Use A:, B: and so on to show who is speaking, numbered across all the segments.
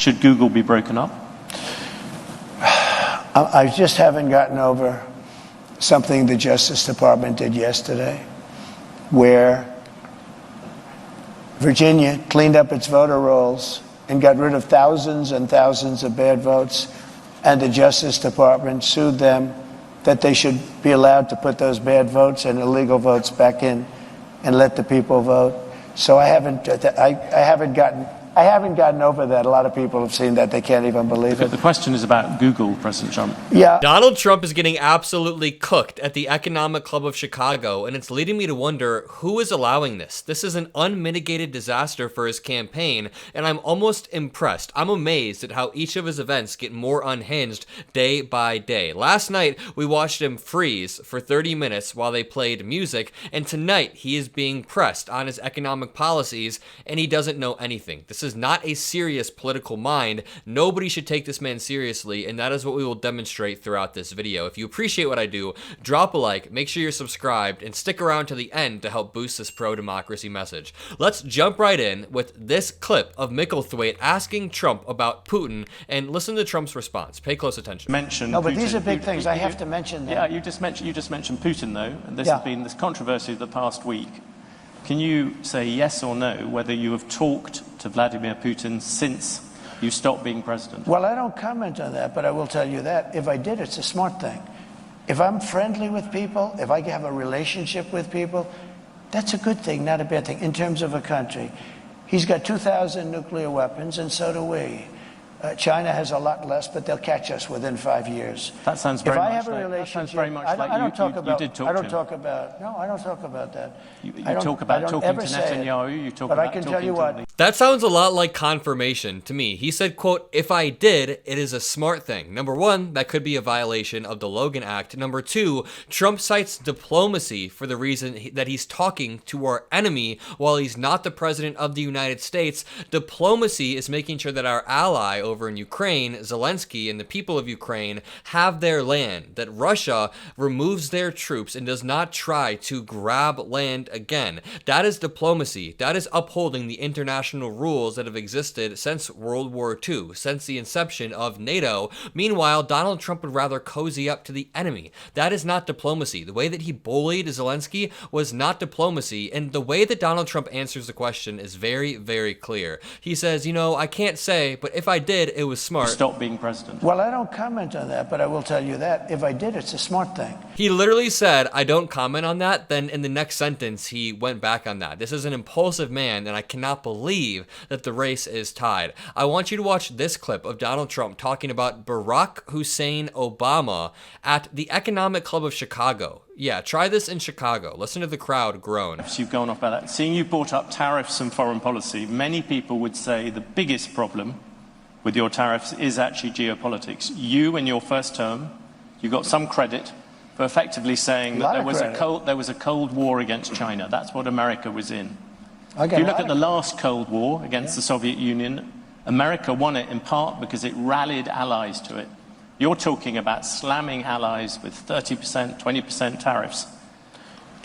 A: Should Google be broken up?
B: I just haven't gotten over something the Justice Department did yesterday, where Virginia cleaned up its voter rolls and got rid of thousands and thousands of bad votes, and the Justice Department sued them that they should be allowed to put those bad votes and illegal votes back in and let the people vote. So I haven't gotten over that. A lot of people have seen that. They can't even believe it.
A: The question is about Google, President Trump.
B: Yeah.
C: Donald Trump is getting absolutely cooked at the Economic Club of Chicago, and it's leading me to wonder who is allowing this. This is an unmitigated disaster for his campaign, and I'm almost impressed. I'm amazed at how each of his events get more unhinged day by day. Last night, we watched him freeze for 30 minutes while they played music, and tonight he is being pressed on his economic policies, and he doesn't know anything. This is not a serious political mind. Nobody should take this man seriously, and that is what we will demonstrate throughout this video. If you appreciate what I do, drop a like, make sure you're subscribed, and stick around to the end to help boost this pro-democracy message. Let's jump right in with this clip of Micklethwaite asking Trump about Putin, and listen to Trump's response. Pay close attention.
B: No, but these are big things. I have to mention them.
A: Yeah, you just mentioned Putin, though, and this has been this controversy of the past week. Can you say yes or no whether you have talked to Vladimir Putin since you stopped being president?
B: Well, I don't comment on that, but I will tell you that if I did, it's a smart thing. If I'm friendly with people, if I have a relationship with people, that's a good thing, not a bad thing, in terms of a country. He's got 2,000 nuclear weapons, and so do we. China has a lot less, but they'll catch us within 5 years.
A: That sounds very much like that. Sounds very much like
B: I don't talk about.
A: You did talk
B: I don't
A: to him.
B: talk about. No, I don't talk about that.
A: You talk about talking to Netanyahu. You talk
B: but
A: about
B: I can
A: talking
B: tell you
A: to
B: what.
C: That sounds a lot like confirmation to me. He said, quote, "If I did, it is a smart thing." Number one, that could be a violation of the Logan Act. Number two, Trump cites diplomacy for the reason that he's talking to our enemy while he's not the president of the United States. Diplomacy is making sure that our ally over in Ukraine, Zelensky, and the people of Ukraine have their land, that Russia removes their troops and does not try to grab land again. That is diplomacy. That is upholding the international rules that have existed since World War II, since the inception of NATO. Meanwhile, Donald Trump would rather cozy up to the enemy. That is not diplomacy. The way that he bullied Zelensky was not diplomacy, and the way that Donald Trump answers the question is very, very clear. He says, you know, I can't say, but if I did, it was smart.
A: Stop being president.
B: Well, I don't comment on that, but I will tell you that if I did, it's a smart thing.
C: He literally said, I don't comment on that. Then in the next sentence, he went back on that. This is an impulsive man, and I cannot believe that the race is tied. I want you to watch this clip of Donald Trump talking about Barack Hussein Obama at the Economic Club of Chicago. Yeah, try this in Chicago. Listen to the crowd groan.
A: You've gone off about that. Seeing you brought up tariffs and foreign policy, many people would say the biggest problem with your tariffs is actually geopolitics. You, in your first term, you got some credit for effectively saying that there was a Cold War against China. That's what America was in. If you look at the last Cold War against the Soviet Union, America won it in part because it rallied allies to it. You're talking about slamming allies with 30%, 20% tariffs.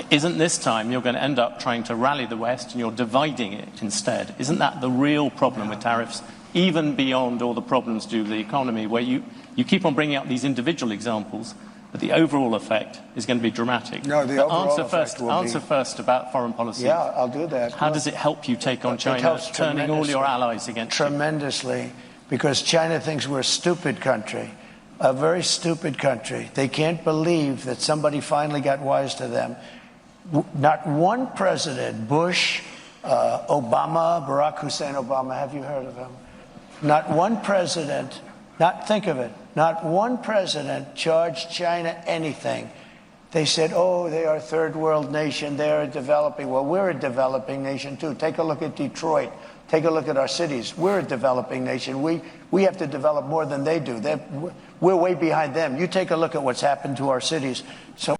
A: Isn't this time you're going to end up trying to rally the West and you're dividing it instead? Isn't that the real problem with tariffs? Even beyond all the problems due to the economy, where you keep on bringing up these individual examples, but the overall effect is going to be dramatic.
B: No, the overall effect will be...
A: Answer first about foreign policy.
B: Yeah, I'll do that.
A: How does it help you take on China, turning all your allies against you?
B: Tremendously, because China thinks we're a stupid country, a very stupid country. They can't believe that somebody finally got wise to them. Not one president, Bush, Obama, Barack Hussein Obama, have you heard of him? Not one president, think of it, not one president charged China anything. They said, oh, they are a third world nation, they are developing. Well, we're a developing nation too. Take a look at Detroit. Take a look at our cities. We're a developing nation. We have to develop more than they do. We're way behind them. You take a look at what's happened to our cities. So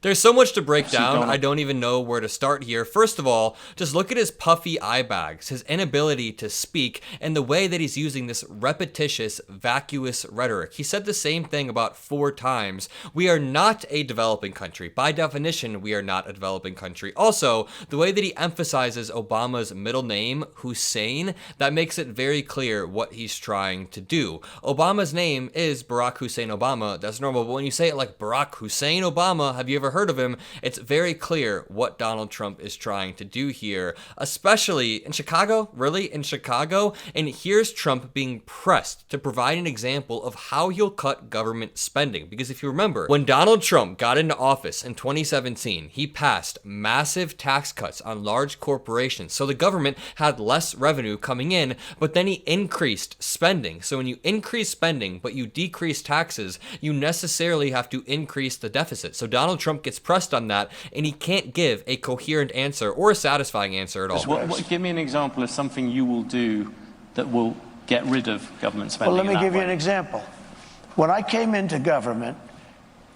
C: There's so much to break down,
A: Donald.
C: I don't even know where to start here. First of all, just look at his puffy eye bags, his inability to speak, and the way that he's using this repetitious, vacuous rhetoric. He said the same thing about 4 times. We are not a developing country. By definition, we are not a developing country. Also, the way that he emphasizes Obama's middle name, Hussein, that makes it very clear what he's trying to do. Obama's name is Barack Hussein Obama. That's normal, but when you say it like Barack Hussein Obama, have you ever heard of him? It's very clear what Donald Trump is trying to do here, especially in Chicago, really in Chicago. And here's Trump being pressed to provide an example of how he'll cut government spending. Because if you remember, when Donald Trump got into office in 2017, he passed massive tax cuts on large corporations. So the government had less revenue coming in, but then he increased spending. So when you increase spending, but you decrease taxes, you necessarily have to increase the deficit. So Donald Trump gets pressed on that, and he can't give a coherent answer or a satisfying answer at all.
A: Give me an example of something you will do that will get rid of government spending.
B: Well, let me give you an example. When I came into government,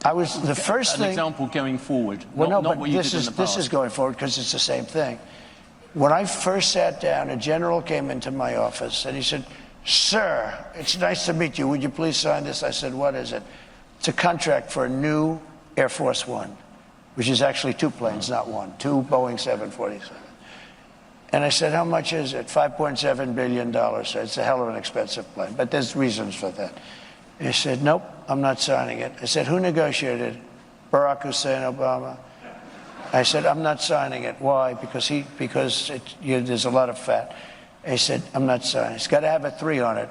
B: I was the first thing.
A: An example going forward.
B: Well, no,
A: not
B: but
A: what you did in the past.
B: this is going forward because it's the same thing. When I first sat down, a general came into my office and he said, "Sir, it's nice to meet you. Would you please sign this?" I said, "What is it?" "It's a contract for a new Air Force One," which is actually 2 planes, not one, 2 Boeing 747. And I said, "How much is it?" $5.7 billion. So it's a hell of an expensive plane, but there's reasons for that. And he said, "Nope, I'm not signing it." I said, "Who negotiated?" "Barack Hussein Obama." I said, "I'm not signing it." "Why?" Because there's a lot of fat. He said, "I'm not signing. It's got to have a 3 on it."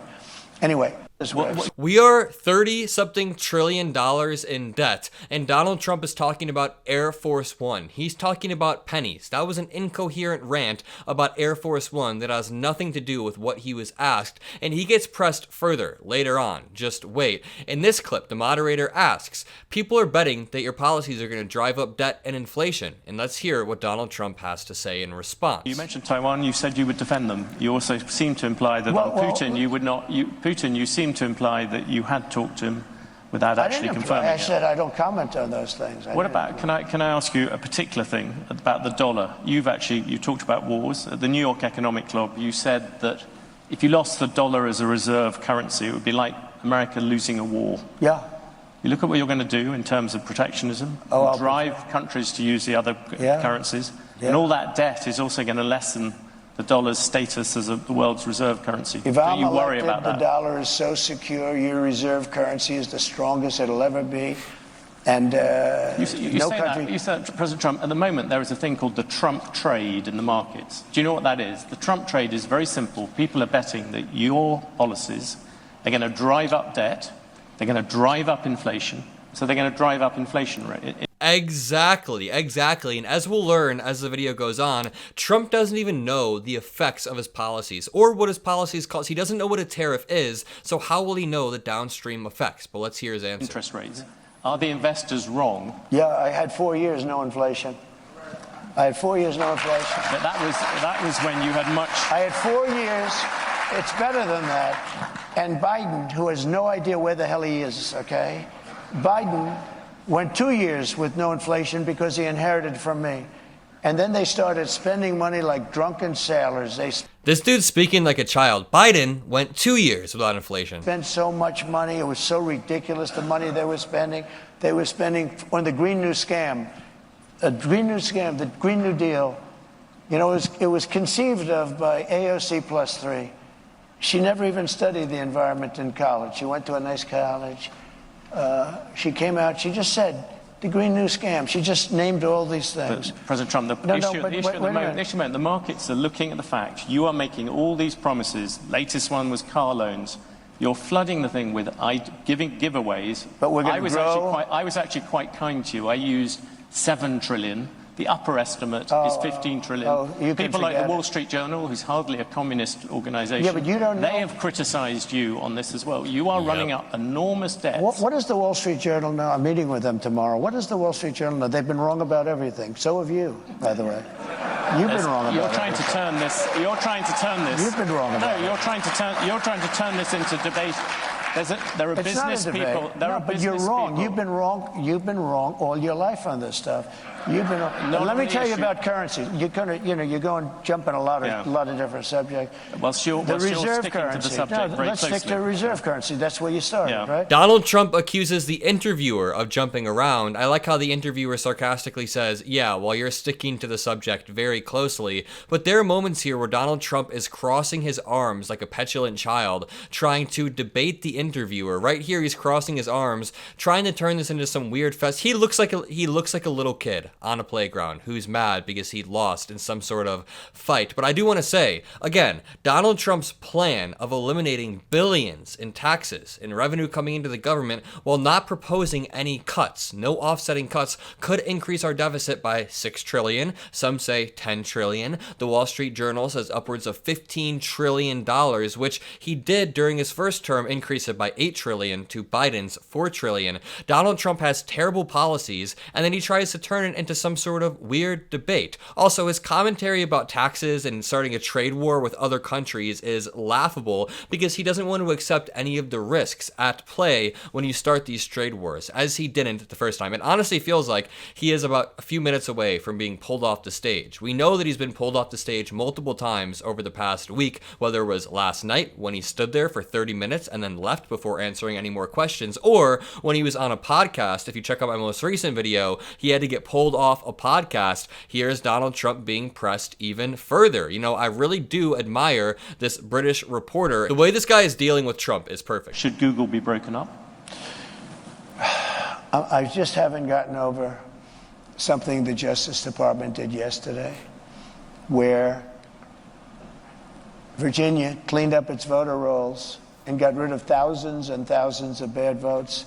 B: Anyway.
C: We are $30-something trillion in debt, and Donald Trump is talking about Air Force One. He's talking about pennies. That was an incoherent rant about Air Force One that has nothing to do with what he was asked, and he gets pressed further later on. Just wait. In this clip, the moderator asks, "People are betting that your policies are going to drive up debt and inflation," and let's hear what Donald Trump has to say in response.
A: You mentioned Taiwan. You said you would defend them. You also seem to imply that Putin, you would not. Putin, you seem to imply that you had talked to him without actually confirming it.
B: I said I don't comment on those things.
A: What about, can I ask you a particular thing about the dollar? You talked about wars. At the New York Economic Club, you said that if you lost the dollar as a reserve currency, it would be like America losing a war.
B: Yeah.
A: You look at what you're going to do in terms of protectionism, drive countries to use the other currencies, and all that debt is also going to lessen the dollar's status as the world's reserve currency.
B: If I'm elected, the dollar is so secure, your reserve currency is the strongest it'll ever be. And
A: you say that, President Trump, at the moment there is a thing called the Trump trade in the markets. Do you know what that is? The Trump trade is very simple. People are betting that your policies are going to drive up debt, they're going to drive up inflation, so they're going to drive up inflation rate.
C: Exactly. And as we'll learn as the video goes on, Trump doesn't even know the effects of his policies or what his policies cause. He doesn't know what a tariff is, so how will he know the downstream effects? But let's hear his answer.
A: Interest rates. Are the investors wrong?
B: Yeah, I had 4 years no inflation. I had 4 years no inflation.
A: But that was when you had much.
B: I had 4 years. It's better than that. And Biden, who has no idea where the hell he is, okay? Biden went 2 years with no inflation because he inherited from me. And then they started spending money like drunken sailors.
C: This dude's speaking like a child. Biden went 2 years without inflation.
B: Spent so much money. It was so ridiculous, the money they were spending. They were spending on the Green New Scam. The Green New Deal. You know, it was conceived of by AOC +3. She never even studied the environment in college. She went to a nice college. She came out, she just said, the Green New Scam. She just named all these things.
A: But President Trump, the issue at the moment, the markets are looking at the fact you are making all these promises. Latest one was car loans. You're flooding the thing with giving giveaways.
B: But we're going to grow.
A: I was actually quite kind to you. I used 7 trillion. The upper estimate is 15 trillion. People like the Wall Street Journal, who's hardly a communist organization,
B: but you don't know.
A: They have criticized you on this as well. You are running up enormous debts.
B: What does the Wall Street Journal know? I'm meeting with them tomorrow. What does the Wall Street Journal know? They've been wrong about everything. So have you, by the way. You've been wrong about
A: You're trying to turn this. You're trying to turn this.
B: You've been wrong about
A: No, you're trying to turn this into debate. There are
B: It's not a
A: business
B: debate.
A: people.
B: But you're wrong. You've been wrong. You've been wrong all your life on this stuff. You've been. Let me tell you about currency. You're going jumping a lot of different subjects.
A: The reserve currency.
B: Let's stick to reserve currency. That's where you started, right?
C: Donald Trump accuses the interviewer of jumping around. I like how the interviewer sarcastically says, "Yeah, while you're sticking to the subject very closely." But there are moments here where Donald Trump is crossing his arms like a petulant child, trying to debate the interviewer. Right here, he's crossing his arms, trying to turn this into some weird fest. He looks like a little kid on a playground who's mad because he lost in some sort of fight. But I do want to say, again, Donald Trump's plan of eliminating billions in taxes and revenue coming into the government while not proposing any cuts, no offsetting cuts, could increase our deficit by $6 trillion. Some say $10 trillion. The Wall Street Journal says upwards of $15 trillion, which he did during his first term, increase it by $8 trillion to Biden's $4 trillion. Donald Trump has terrible policies, and then he tries to turn it into some sort of weird debate. Also, his commentary about taxes and starting a trade war with other countries is laughable because he doesn't want to accept any of the risks at play when you start these trade wars, as he didn't the first time. It honestly feels like he is about a few minutes away from being pulled off the stage. We know that he's been pulled off the stage multiple times over the past week, whether it was last night when he stood there for 30 minutes and then left before answering any more questions, or when he was on a podcast. If you check out my most recent video, he had to get pulled off a podcast. Here's Donald Trump being pressed even further. You know, I really do admire this British reporter. The way this guy is dealing with Trump is perfect.
A: Should Google be broken up?
B: I just haven't gotten over something the Justice Department did yesterday, where Virginia cleaned up its voter rolls and got rid of thousands and thousands of bad votes,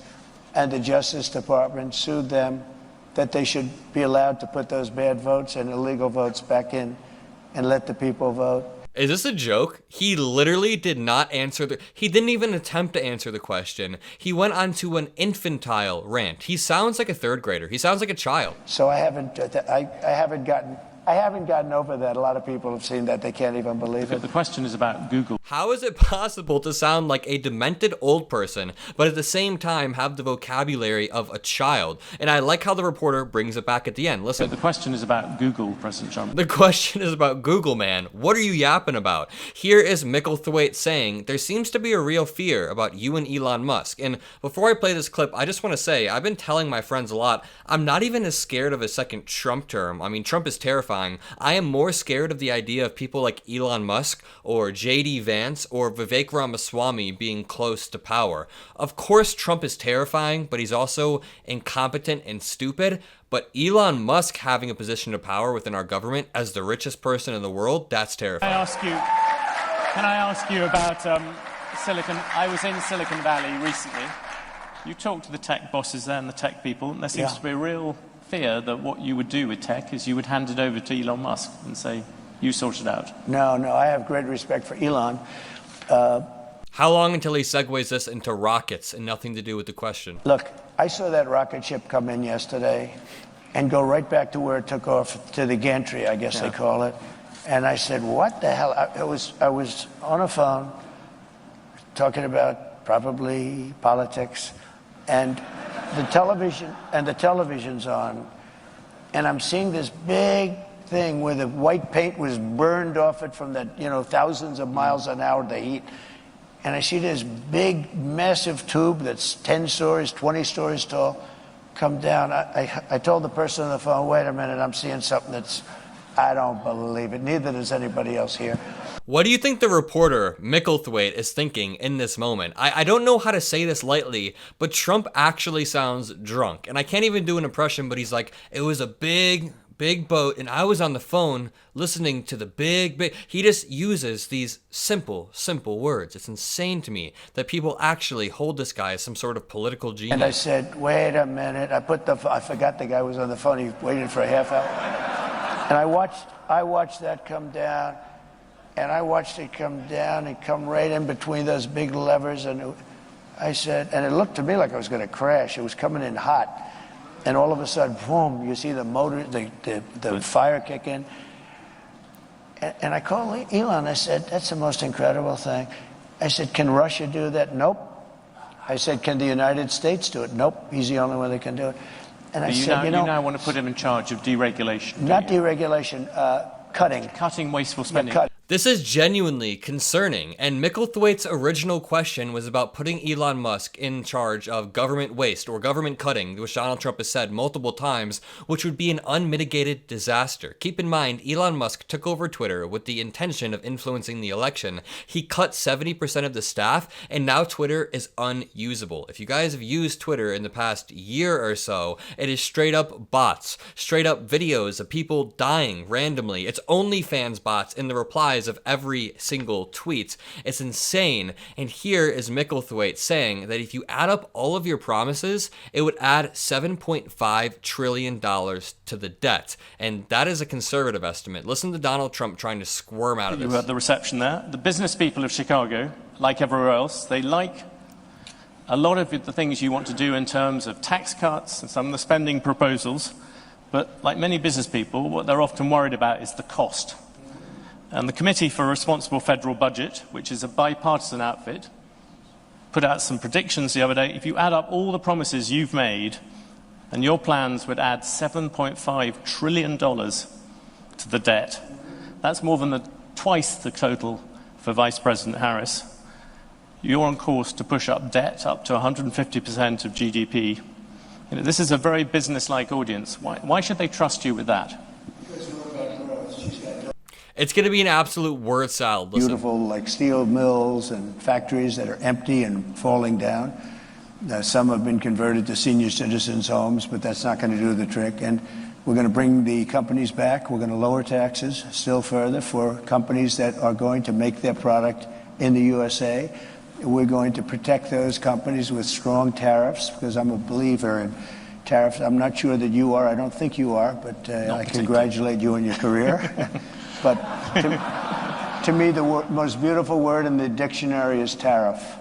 B: and the Justice Department sued them that they should be allowed to put those bad votes and illegal votes back in and let the people vote.
C: Is this a joke? He literally did not answer he didn't even attempt to answer the question. He went on to an infantile rant. He sounds like a third grader. He sounds like a child.
B: So I haven't gotten over that. A lot of people have seen that. They can't even believe it.
A: The question is about Google.
C: How is it possible to sound like a demented old person, but at the same time have the vocabulary of a child? And I like how the reporter brings it back at the end. Listen.
A: The question is about Google, President Trump.
C: The question is about Google, man. What are you yapping about? Here is Micklethwaite saying, there seems to be a real fear about you and Elon Musk. And before I play this clip, I just want to say, I've been telling my friends a lot, I'm not even as scared of a second Trump term. I mean, Trump is terrifying. I am more scared of the idea of people like Elon Musk or J.D. Vance or Vivek Ramaswamy being close to power. Of course, Trump is terrifying, but he's also incompetent and stupid. But Elon Musk having a position of power within our government as the richest person in the world, that's terrifying.
A: Can I ask you about Silicon? I was in Silicon Valley recently. You talked to the tech bosses there and the tech people, and there seems to be a real fear that what you would do with tech is you would hand it over to Elon Musk and say, you sort it out.
B: No, I have great respect for Elon.
C: How long until he segues this into rockets and nothing to do with the question?
B: Look, I saw that rocket ship come in yesterday and go right back to where it took off, to the gantry, I guess they call it. And I said, what the hell? I was on a phone talking about probably politics, and the television's on, and I'm seeing this big thing where the white paint was burned off it from the thousands of miles an hour, the heat. And I see this big, massive tube that's 10 stories, 20 stories tall come down. I told the person on the phone, wait a minute, I'm seeing something I don't believe it. Neither does anybody else here.
C: What do you think the reporter, Micklethwaite, is thinking in this moment? I don't know how to say this lightly, but Trump actually sounds drunk. And I can't even do an impression, but he's like, it was a big boat, and I was on the phone listening to the big. He just uses these simple words. It's insane to me that people actually hold this guy as some sort of political genius.
B: And I said, wait a minute. I forgot the guy was on the phone. He waited for a half hour. And I watched that come down. And I watched it come down and come right in between those big levers. And I said, and it looked to me like I was going to crash. It was coming in hot. And all of a sudden, boom, you see the motor, the fire kick in. And I called Elon. I said, that's the most incredible thing. I said, can Russia do that? Nope. I said, can the United States do it? Nope, he's the only one that can do it. And I said,
A: you now want to put him in charge of deregulation.
B: Not deregulation, cutting.
A: Cutting wasteful spending.
B: Yeah,
C: This is genuinely concerning, and Micklethwaite's original question was about putting Elon Musk in charge of government waste or government cutting, which Donald Trump has said multiple times, which would be an unmitigated disaster. Keep in mind, Elon Musk took over Twitter with the intention of influencing the election. He cut 70% of the staff, and now Twitter is unusable. If you guys have used Twitter in the past year or so, it is straight up bots, straight up videos of people dying randomly. It's OnlyFans bots in the replies of every single tweet. It's insane. And here is Micklethwaite saying that if you add up all of your promises, it would add $7.5 trillion to the debt. And that is a conservative estimate. Listen to Donald Trump trying to squirm out of this.
A: You heard the reception there. The business people of Chicago, like everywhere else, they like a lot of the things you want to do in terms of tax cuts and some of the spending proposals. But like many business people, what they're often worried about is the cost. And the Committee for a Responsible Federal Budget, which is a bipartisan outfit, put out some predictions the other day. If you add up all the promises you've made, and your plans would add $7.5 trillion to the debt. That's more than twice the total for Vice President Harris. You're on course to push up debt up to 150% of GDP. You know, this is a very business-like audience. Why should they trust you with that?
C: It's going to be an absolute word salad. Listen.
B: Beautiful, like steel mills and factories that are empty and falling down. Some have been converted to senior citizens' homes, but that's not going to do the trick. And we're going to bring the companies back. We're going to lower taxes still further for companies that are going to make their product in the USA. We're going to protect those companies with strong tariffs, because I'm a believer in tariffs. I'm not sure that you are. I don't think you are, but I congratulate you on your career. But to me, the most beautiful word in the dictionary is tariff.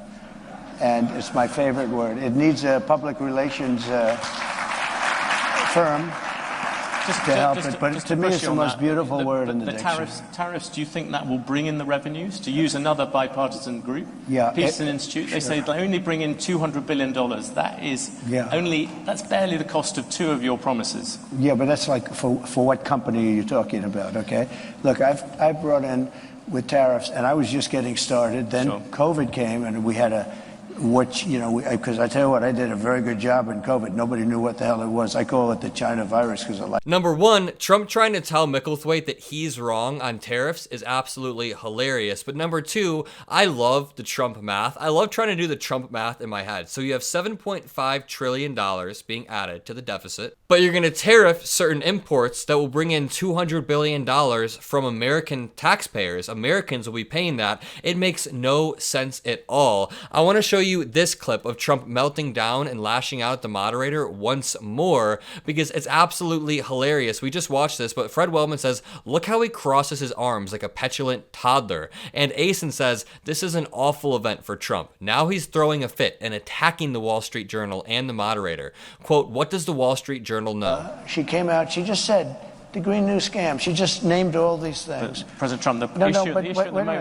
B: And it's my favorite word. It needs a public relations firm to help it. But to me, it's the most beautiful word in the dictionary.
A: Tariffs, do you think that will bring in the revenues? To use another bipartisan group,
B: yeah,
A: Peterson Institute, they say they only bring in $200 billion. That is that's barely the cost of 2 of your promises.
B: Yeah, but that's like, for what company are you talking about, okay? Look, I've brought in with tariffs, and I was just getting started. Then COVID came, and we had because I tell you what, I did a very good job in COVID. Nobody knew what the hell it was. I call it the China virus because I like.
C: Number one, Trump trying to tell Micklethwaite that he's wrong on tariffs is absolutely hilarious. But number two, I love the Trump math. I love trying to do the Trump math in my head. So you have $7.5 trillion being added to the deficit, but you're going to tariff certain imports that will bring in $200 billion from American taxpayers. Americans will be paying that. It makes no sense at all. I want to show you this clip of Trump melting down and lashing out at the moderator once more because it's absolutely hilarious. We just watched this, but Fred Wellman says, look how he crosses his arms like a petulant toddler. And Asen says, this is an awful event for Trump. Now he's throwing a fit and attacking the Wall Street Journal and the moderator. Quote, what does the Wall Street Journal know?
B: She came out, she just said, the Green New Scam. She just named all these things.
A: But President Trump, the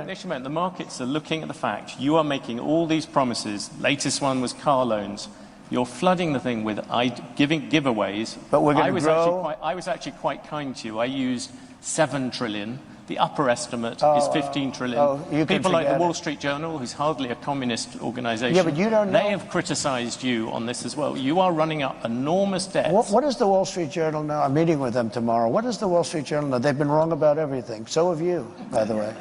A: issue the markets are looking at the fact you are making all these promises. Latest one was car loans. You're flooding the thing with giving giveaways.
B: But we're going to grow.
A: I was actually quite kind to you. I used $7 trillion. The upper estimate is $15 trillion. People like the Wall Street Journal, who's hardly a communist organization,
B: but you don't know.
A: They have criticized you on this as well. You are running up enormous debts.
B: What does the Wall Street Journal know? I'm meeting with them tomorrow. What does the Wall Street Journal know? They've been wrong about everything. So have you, by the way.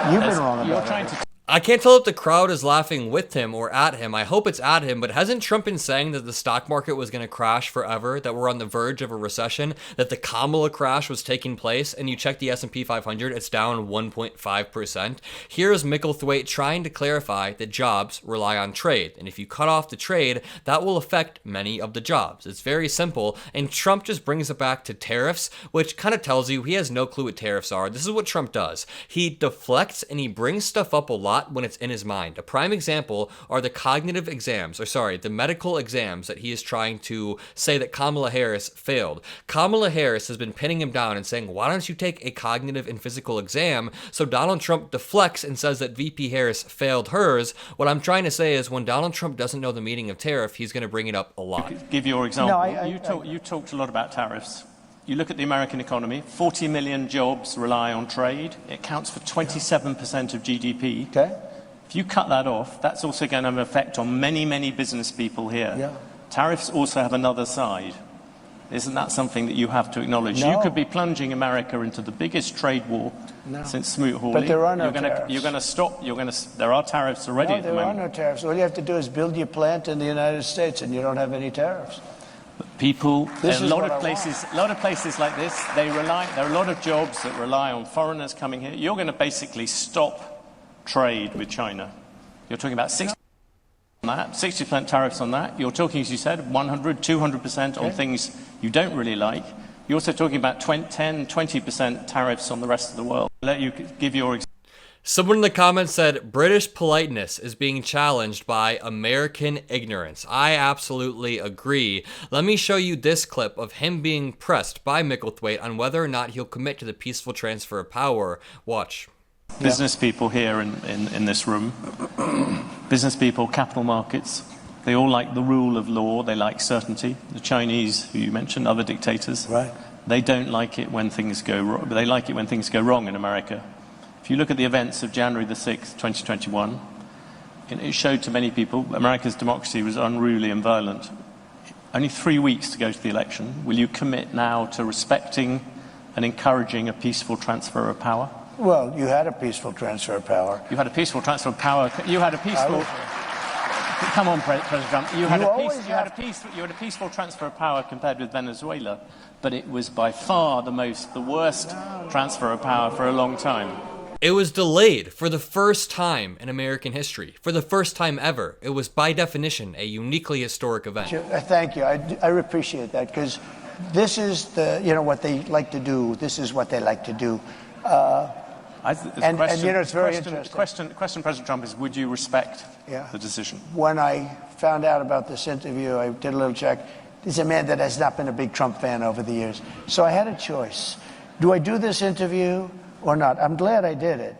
B: You've been wrong about everything.
C: I can't tell if the crowd is laughing with him or at him. I hope it's at him, but hasn't Trump been saying that the stock market was going to crash forever, that we're on the verge of a recession, that the Kamala crash was taking place, and you check the S&P 500, it's down 1.5%. Here's Micklethwaite trying to clarify that jobs rely on trade, and if you cut off the trade, that will affect many of the jobs. It's very simple, and Trump just brings it back to tariffs, which kind of tells you he has no clue what tariffs are. This is what Trump does. He deflects and he brings stuff up a lot, lot when it's in his mind. A prime example are the cognitive exams, the medical exams that he is trying to say that Kamala Harris failed. Kamala Harris has been pinning him down and saying, why don't you take a cognitive and physical exam? So Donald Trump deflects and says that VP Harris failed hers. What I'm trying to say is when Donald Trump doesn't know the meaning of tariff, he's going to bring it up a lot.
A: Give your example.
B: No,
A: you talked a lot about tariffs. You look at the American economy, 40 million jobs rely on trade. It counts for 27% of GDP.
B: Okay.
A: If you cut that off, that's also going to have an effect on many, many business people here.
B: Yeah.
A: Tariffs also have another side. Isn't that something that you have to acknowledge?
B: No.
A: You could be plunging America into the biggest trade war since Smoot-Hawley.
B: But there are no tariffs.
A: You're going to stop. There are tariffs already at the moment.
B: There are no tariffs. All you have to do is build your plant in the United States, and you don't have any tariffs.
A: People,
B: This
A: a
B: is
A: lot
B: what
A: of
B: I
A: places, a lot of places like this, there are a lot of jobs that rely on foreigners coming here. You're going to basically stop trade with China. You're talking about 60% on that, 60% tariffs on that. You're talking, as you said, 100, 200% on things you don't really like. You're also talking about 10, 20% tariffs on the rest of the world. I'll let you give your example.
C: Someone in the comments said British politeness is being challenged by American ignorance. I absolutely agree. Let me show you this clip of him being pressed by Micklethwaite on whether or not he'll commit to the peaceful transfer of power. Watch.
A: Business people here in this room, business people, capital markets, they all like the rule of law, they like certainty. The Chinese, who you mentioned, other dictators,
B: Right.
A: they don't like it when things go wrong, but they like it when things go wrong in America. If you look at the events of January the 6th, 2021, it showed to many people America's democracy was unruly and violent. Only 3 weeks to go to the election. Will you commit now to respecting and encouraging a peaceful transfer of power?
B: Well, you had a peaceful transfer of power.
A: You had a peaceful transfer of power. You had a peaceful. Come on, President Trump. You had a peaceful transfer of power compared with Venezuela, but it was by far the worst transfer of power for a long time.
C: It was delayed for the first time in American history. For the first time ever. It was, by definition, a uniquely historic event.
B: Thank you. I appreciate that, because this is what they like to do. This is what they like to do. It's very interesting.
A: The question, President Trump, is would you respect the decision?
B: When I found out about this interview, I did a little check. He's a man that has not been a big Trump fan over the years. So I had a choice. Do I do this interview or not? I'm glad I did it.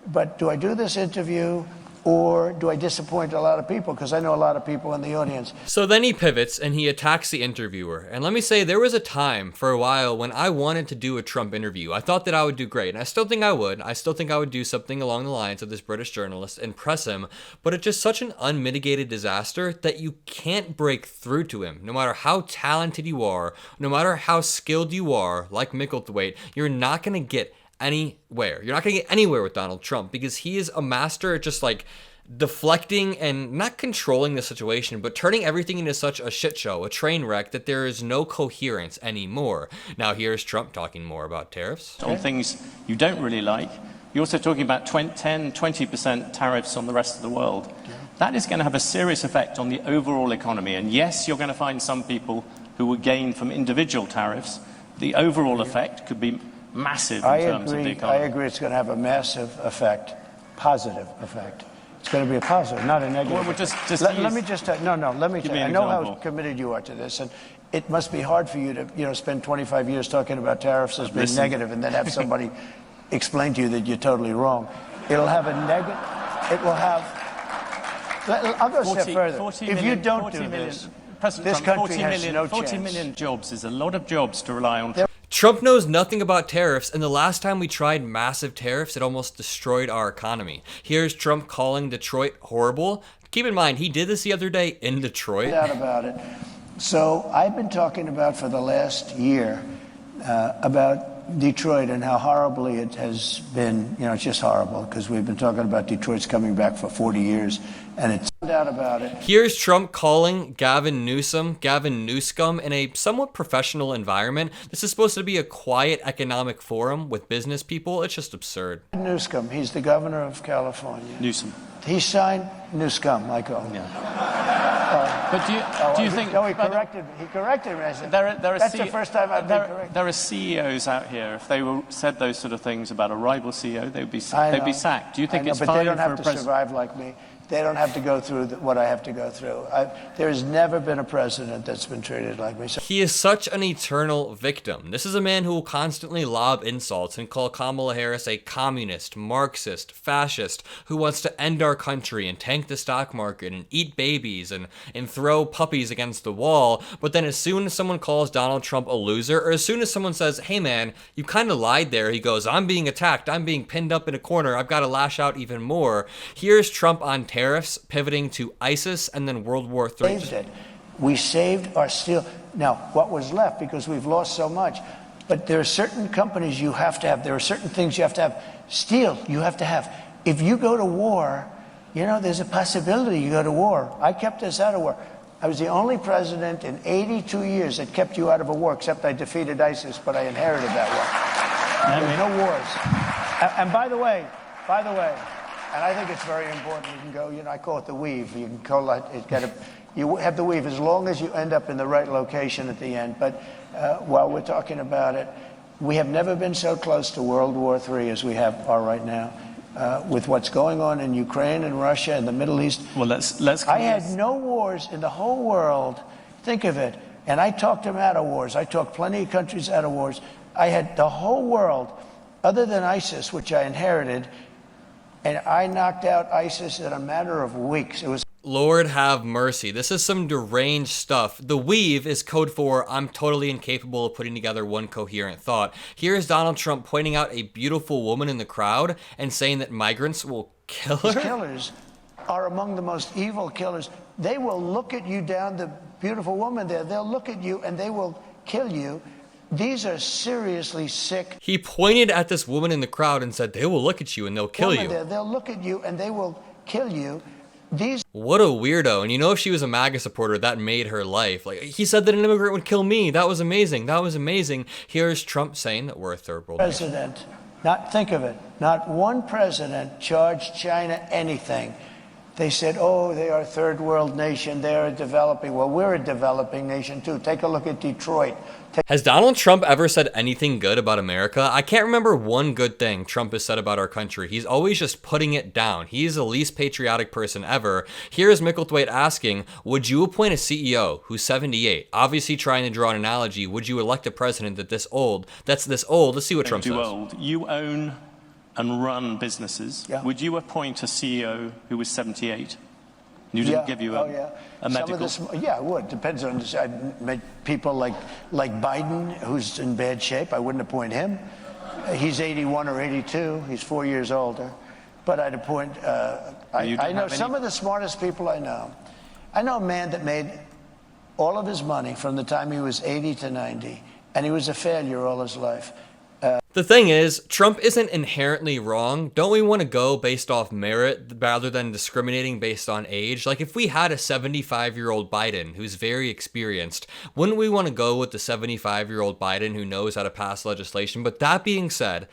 B: But do I do this interview or do I disappoint a lot of people? Because I know a lot of people in the audience.
C: So then he pivots and he attacks the interviewer. And let me say, there was a time for a while when I wanted to do a Trump interview. I thought that I would do great, and I still think I would. I still think I would do something along the lines of this British journalist and press him. But it's just such an unmitigated disaster that you can't break through to him. No matter how talented you are, no matter how skilled you are, like Micklethwaite, you're not going to get anywhere. You're not going to get anywhere with Donald Trump because he is a master at just like deflecting and not controlling the situation, but turning everything into such a shit show, a train wreck, that there is no coherence anymore. Now here's Trump talking more about tariffs.
A: On things you don't really like. You're also talking about 10, 20% tariffs on the rest of the world. That is going to have a serious effect on the overall economy. And yes, you're going to find some people who will gain from individual tariffs. The overall effect could be massive in terms of the economy.
B: I agree it's going to have a massive effect, positive effect. It's going to be a positive, not a negative.
A: Well,
B: let me just tell you. Let me tell you. I know how committed you are to this, and it must be hard for you to, spend 25 years talking about tariffs as being negative, and then have somebody explain to you that you're totally wrong. It'll have a negative. It will have. I'll go a step further. If you don't do this, this country has no chance.
A: 40 million jobs is a lot of jobs to rely on.
C: Trump knows nothing about tariffs, and the last time we tried massive tariffs, it almost destroyed our economy. Here's Trump calling Detroit horrible. Keep in mind, he did this the other day in Detroit.
B: No doubt about it. So I've been talking about for the last year about Detroit and how horribly it has been. It's just horrible because we've been talking about Detroit's coming back for 40 years, and it's no doubt about it.
C: Here's Trump calling Gavin Newsom in a somewhat professional environment. This is supposed to be a quiet economic forum with business people. It's just absurd.
B: Newsom, he's the governor of California.
A: Newsom.
B: He signed Newsom, I call him.
A: Yeah. But do you think?
B: No, he corrected me. He corrected me. I said, that's the first time I've been corrected.
A: There are CEOs out here. If they said those sort of things about a rival CEO, they'd be sacked. Do you think it's
B: but
A: fine
B: they don't
A: for
B: have
A: a
B: to
A: president?
B: survive like me. They don't have to go through what I have to go through. There has never been a president that's been treated like me. So
C: He is such an eternal victim. This is a man who will constantly lob insults and call Kamala Harris a communist, Marxist, fascist, who wants to end our country and tank the stock market and eat babies and throw puppies against the wall. But then as soon as someone calls Donald Trump a loser, or as soon as someone says, hey man, you kind of lied there, he goes, I'm being attacked, I'm being pinned up in a corner, I've got to lash out even more. Here's Trump on tariffs, pivoting to ISIS and then World War III.
B: We saved our steel. Now, what was left, because we've lost so much, but there are certain companies you have to have. There are certain things you have to have. Steel, you have to have. If you go to war, you know, there's a possibility you go to war. I kept us out of war. I was the only president in 82 years that kept you out of a war, except I defeated ISIS, but I inherited that war. There's no wars. And by the way, and I think it's very important, you can go, you know, I call it the weave. You can call it, you have the weave as long as you end up in the right location at the end. But while we're talking about it, we have never been so close to World War III as we are right now. With what's going on in Ukraine and Russia and the Middle East.
A: Well, let's.
B: I had no wars in the whole world. Think of it. And I talked them out of wars. I talked plenty of countries out of wars. I had the whole world, other than ISIS, which I inherited, and I knocked out ISIS in a matter of weeks. It was.
C: Lord have mercy. This is some deranged stuff. The weave is code for I'm totally incapable of putting together one coherent thought. Here's Donald Trump pointing out a beautiful woman in the crowd and saying that migrants will kill her.
B: These killers are among the most evil killers. They will look at you down, the beautiful woman there. They'll look at you and they will kill you. These are seriously sick.
C: He pointed at this woman in the crowd and said, they will look at you and they'll kill you.
B: They'll look at you and they will kill you.
C: What a weirdo. And you know, if she was a MAGA supporter, that made her life. Like, he said that an immigrant would kill me. That was amazing. That was amazing. Here's Trump saying that we're a third world nation.
B: Think of it, not one president charged China anything. They said, oh, they are a third world nation. They are developing. Well, we're a developing nation too. Take a look at Detroit.
C: Has Donald Trump ever said anything good about America? I can't remember one good thing Trump has said about our country. He's always just putting it down. He's the least patriotic person ever. Here's Micklethwaite asking, would you appoint a CEO who's 78? Obviously trying to draw an analogy. Would you elect a president that's this old? Let's see what Trump says.
A: Old. You own and run businesses.
B: Yeah.
A: Would you appoint a CEO who was 78? You didn't give you a medical.
B: I would. Depends on this. I'd make people like Biden, who's in bad shape. I wouldn't appoint him. He's 81 or 82. He's 4 years older. But I'd appoint. I know some of the smartest people I know. I know a man that made all of his money from the time he was 80 to 90, and he was a failure all his life.
C: The thing is, Trump isn't inherently wrong. Don't we want to go based off merit rather than discriminating based on age? Like, if we had a 75-year-old Biden who's very experienced, wouldn't we want to go with the 75-year-old Biden who knows how to pass legislation? But that being said,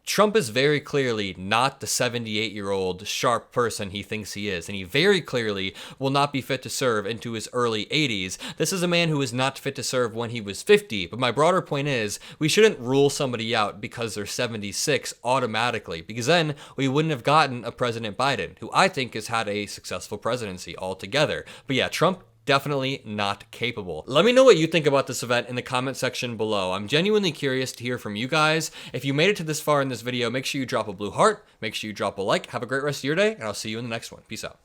C: Trump is very clearly not the 78-year-old sharp person he thinks he is, and he very clearly will not be fit to serve into his early 80s. This is a man who is not fit to serve when he was 50, but my broader point is, we shouldn't rule somebody out because they're 76 automatically, because then we wouldn't have gotten a President Biden, who I think has had a successful presidency altogether. But yeah, Trump, definitely not capable. Let me know what you think about this event in the comment section below. I'm genuinely curious to hear from you guys. If you made it to this far in this video, make sure you drop a blue heart, make sure you drop a like, have a great rest of your day, and I'll see you in the next one. Peace out.